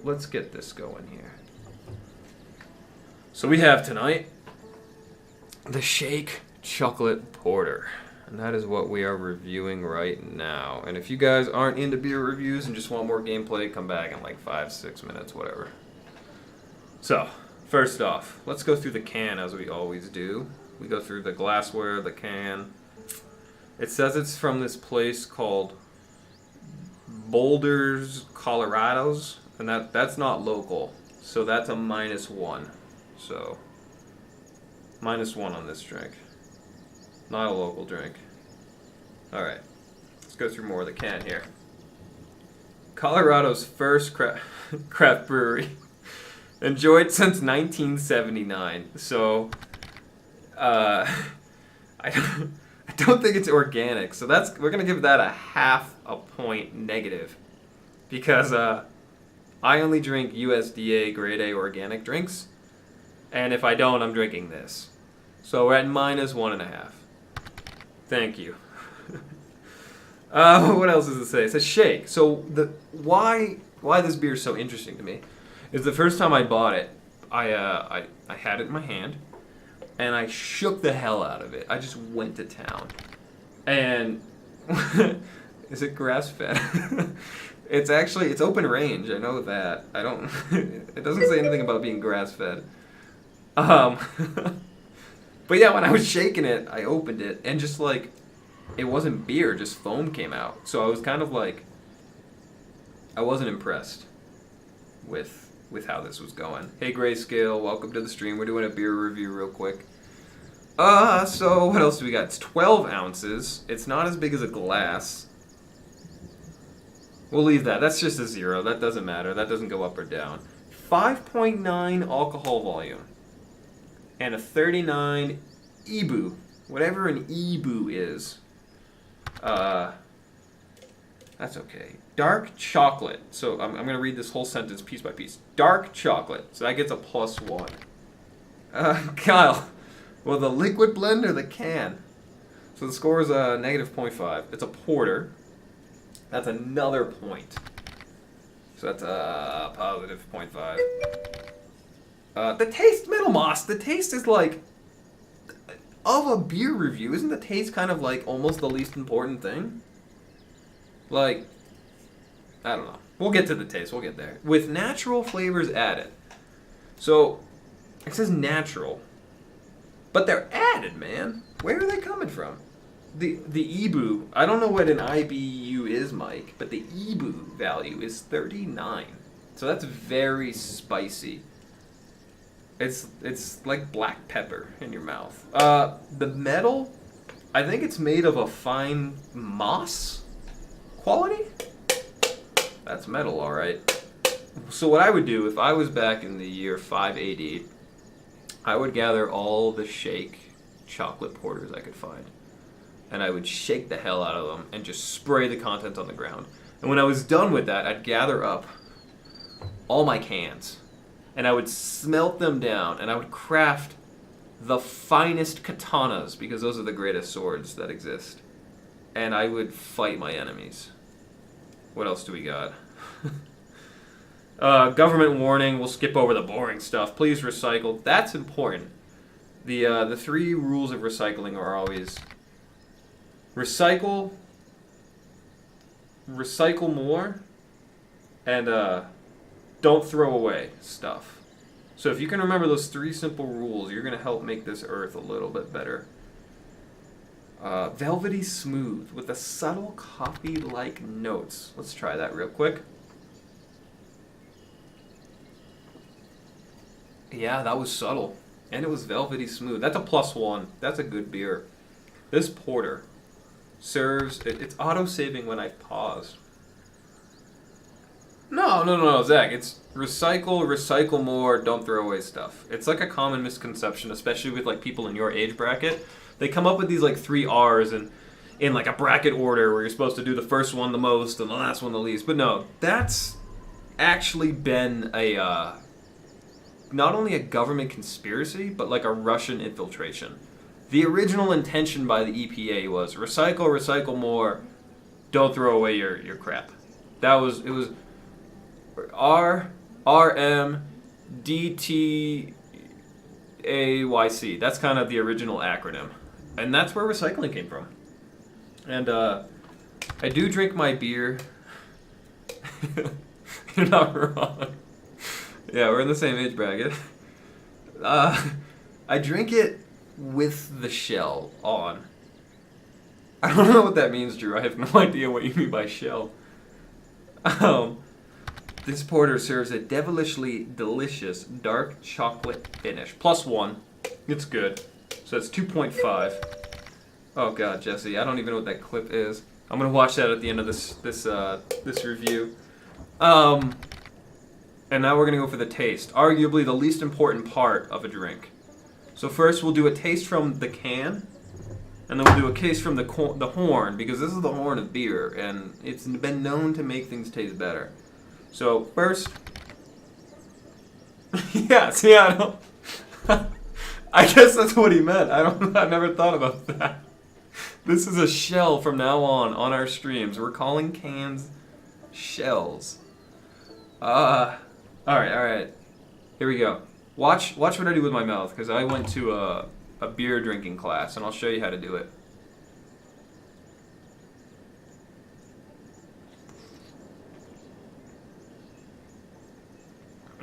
let's get this going here. So we have tonight the Shake Chocolate Porter. And that is what we are reviewing right now. And if you guys aren't into beer reviews and just want more gameplay, come back in like 5-6 minutes, whatever. So, first off, let's go through the can as we always do. We go through the glassware, the can. It says it's from this place called Boulders, Colorado's. And that's not local. So that's a -1. So, -1 on this drink. Not a local drink. Alright, let's go through more of the can here. Colorado's first craft brewery. Enjoyed since 1979. So, I don't think it's organic. So we're going to give that a ½ a point negative. Because I only drink USDA grade A organic drinks. And if I don't, I'm drinking this. So we're at -1.5. Thank you. What else does it say? It says shake. So why this beer is so interesting to me is the first time I bought it, I had it in my hand, and I shook the hell out of it. I just went to town, and is it grass fed? It's open range. I know that. I don't. It doesn't say anything about being grass fed. But yeah, when I was shaking it, I opened it, and just like, it wasn't beer, just foam came out. So I was kind of like, I wasn't impressed with how this was going. Hey Grayscale, welcome to the stream. We're doing a beer review real quick. So what else do we got? It's 12 ounces. It's not as big as a glass. We'll leave that. That's just a 0. That doesn't matter. That doesn't go up or down. 5.9 alcohol volume. And a 39 EBU, whatever an EBU is. That's okay. Dark chocolate. So I'm going to read this whole sentence piece by piece. Dark chocolate. So that gets a +1. Kyle, well, the liquid blend or the can? So the score is a -0.5. It's a porter. That's another point. So that's a +0.5. The taste, Metal Moss, the taste is like, of a beer review, isn't the taste kind of like almost the least important thing? Like, I don't know. We'll get to the taste, we'll get there. With natural flavors added. So, it says natural. But they're added, man. Where are they coming from? The EBU, I don't know what an IBU is, Mike, but the EBU value is 39. So that's very spicy. It's like black pepper in your mouth. The metal, I think it's made of a fine moss quality. That's metal, all right. So what I would do if I was back in the year 5 AD, I would gather all the Shake chocolate porters I could find, and I would shake the hell out of them and just spray the contents on the ground. And when I was done with that, I'd gather up all my cans, and I would smelt them down, and I would craft the finest katanas, because those are the greatest swords that exist. And I would fight my enemies. What else do we got? Government warning, we'll skip over the boring stuff. Please recycle. That's important. The 3 rules of recycling are always recycle more, and don't throw away stuff. So if you can remember those 3 simple rules, you're going to help make this earth a little bit better. Velvety smooth with a subtle coffee-like notes. Let's try that real quick. Yeah, that was subtle. And it was velvety smooth. That's a +1. That's a good beer. This porter serves... It's auto-saving when I pause. No, Zach. It's recycle more, don't throw away stuff. It's like a common misconception, especially with like people in your age bracket. They come up with these like 3 R's and in like a bracket order where you're supposed to do the first one the most and the last one the least. But no, that's actually been a not only a government conspiracy, but like a Russian infiltration. The original intention by the EPA was recycle more, don't throw away your crap. It was our RMDTAYC. That's kind of the original acronym. And that's where recycling came from. And I do drink my beer. You're not wrong. Yeah, we're in the same age bracket. I drink it with the shell on. I don't know what that means, Drew. I have no idea what you mean by shell. This porter serves a devilishly delicious dark chocolate finish. +1. It's good. So it's 2.5. Oh god, Jesse, I don't even know what that clip is. I'm gonna watch that at the end of this review. And now we're gonna go for the taste. Arguably the least important part of a drink. So first we'll do a taste from the can, and then we'll do a taste from the horn, because this is the horn of beer, and it's been known to make things taste better. So first, yeah, see, I don't. I guess that's what he meant. I never thought about that. This is a shell from now on our streams. We're calling cans shells. All right. Here we go. Watch what I do with my mouth, because I went to a beer drinking class, and I'll show you how to do it.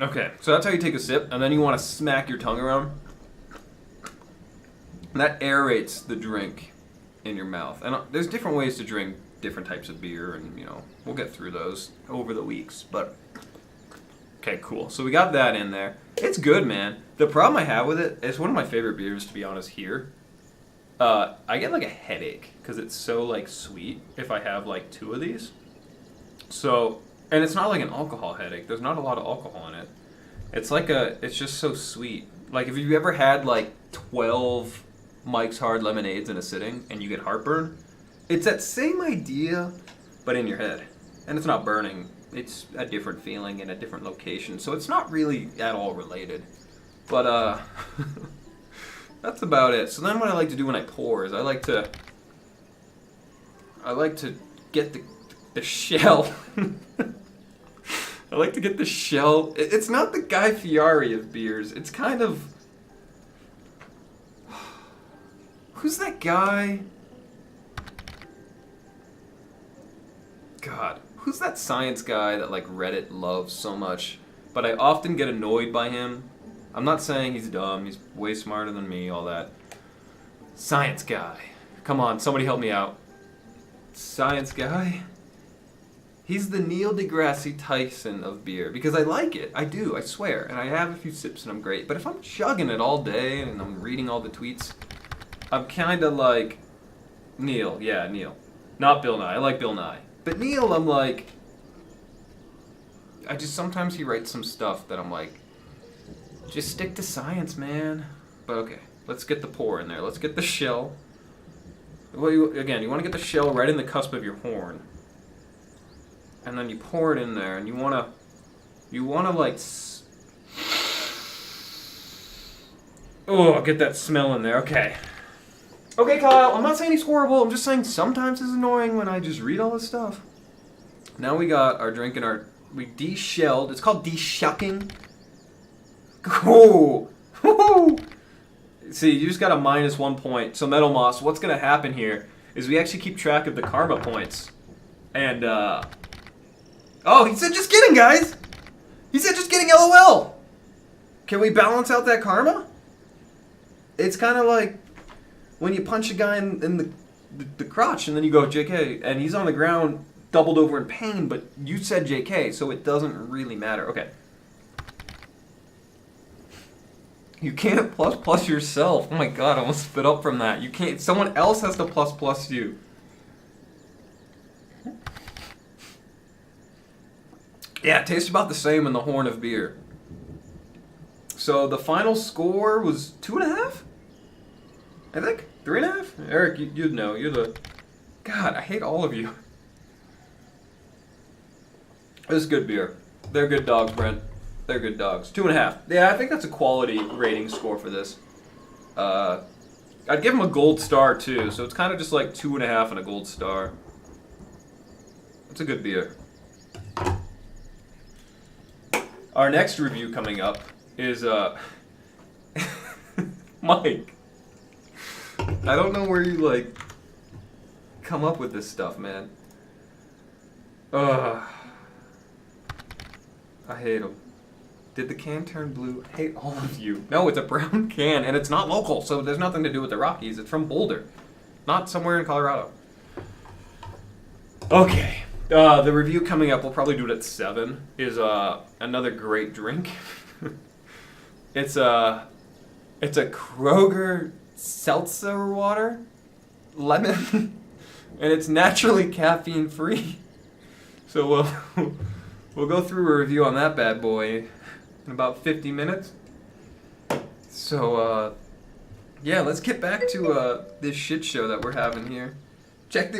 Okay, so that's how you take a sip, and then you want to smack your tongue around. And that aerates the drink in your mouth. And there's different ways to drink different types of beer, and we'll get through those over the weeks. But okay, cool. So we got that in there. It's good, man. The problem I have with it, it's one of my favorite beers, to be honest. Here, I get like a headache because it's so like sweet. If I have like 2 of these, so. And it's not like an alcohol headache. There's not a lot of alcohol in it. It's just so sweet. Like if you've ever had like 12 Mike's Hard Lemonades in a sitting and you get heartburn, it's that same idea, but in your head. And it's not burning. It's a different feeling in a different location. So it's not really at all related. But that's about it. So then what I like to do when I pour is I like to get the shell. I like to get the shell. It's not the Guy Fieri of beers. It's kind of... Who's that guy? God. Who's that science guy that like Reddit loves so much? But I often get annoyed by him. I'm not saying he's dumb. He's way smarter than me, all that. Science guy. Come on, somebody help me out. Science guy? He's the Neil deGrasse Tyson of beer, because I like it. I do, I swear. And I have a few sips and I'm great. But if I'm chugging it all day and I'm reading all the tweets, I'm kind of like Neil. Yeah, Neil. Not Bill Nye. I like Bill Nye. But Neil, I'm like... sometimes he writes some stuff that I'm like, just stick to science, man. But okay, let's get the pour in there. Let's get the shell. Well, you want to get the shell right in the cusp of your horn. And then you pour it in there, and you wanna like, get that smell in there. Okay, Kyle. I'm not saying he's horrible. I'm just saying sometimes it's annoying when I just read all this stuff. Now we got our drink and we de-shelled. It's called de-shucking. Oh, see, you just got a -1 point. So Metal Moss, what's gonna happen here is we actually keep track of the karma points, and oh, he said just kidding, guys! He said just kidding, LOL! Can we balance out that karma? It's kind of like when you punch a guy in the crotch and then you go JK, and he's on the ground doubled over in pain, but you said JK, so it doesn't really matter. Okay. You can't plus yourself. Oh my god, I almost spit up from that. You can't. Someone else has to plus you. Yeah, it tastes about the same in the horn of beer. So the final score was 2.5? I think? 3.5? Eric, you'd know. You're the... God, I hate all of you. This is good beer. They're good dogs, Brent. They're good dogs. 2.5. Yeah, I think that's a quality rating score for this. I'd give them a gold star, too. So it's kind of just like 2.5 and a gold star. It's a good beer. Our next review coming up is Mike. I don't know where you like come up with this stuff, man. I hate them. Did the can turn blue? I hate all of you. No, it's a brown can, and it's not local, so there's nothing to do with the Rockies. It's from Boulder, not somewhere in Colorado. Okay, the review coming up, we'll probably do it at 7, is another great drink. It's a Kroger seltzer water, lemon, and it's naturally caffeine free. So we'll go through a review on that bad boy in about 50 minutes. So yeah, let's get back to this shit show that we're having here.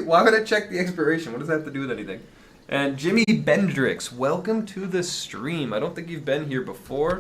Why would I check the expiration? What does that have to do with anything? And Jimmy Bendrix, welcome to the stream. I don't think you've been here before.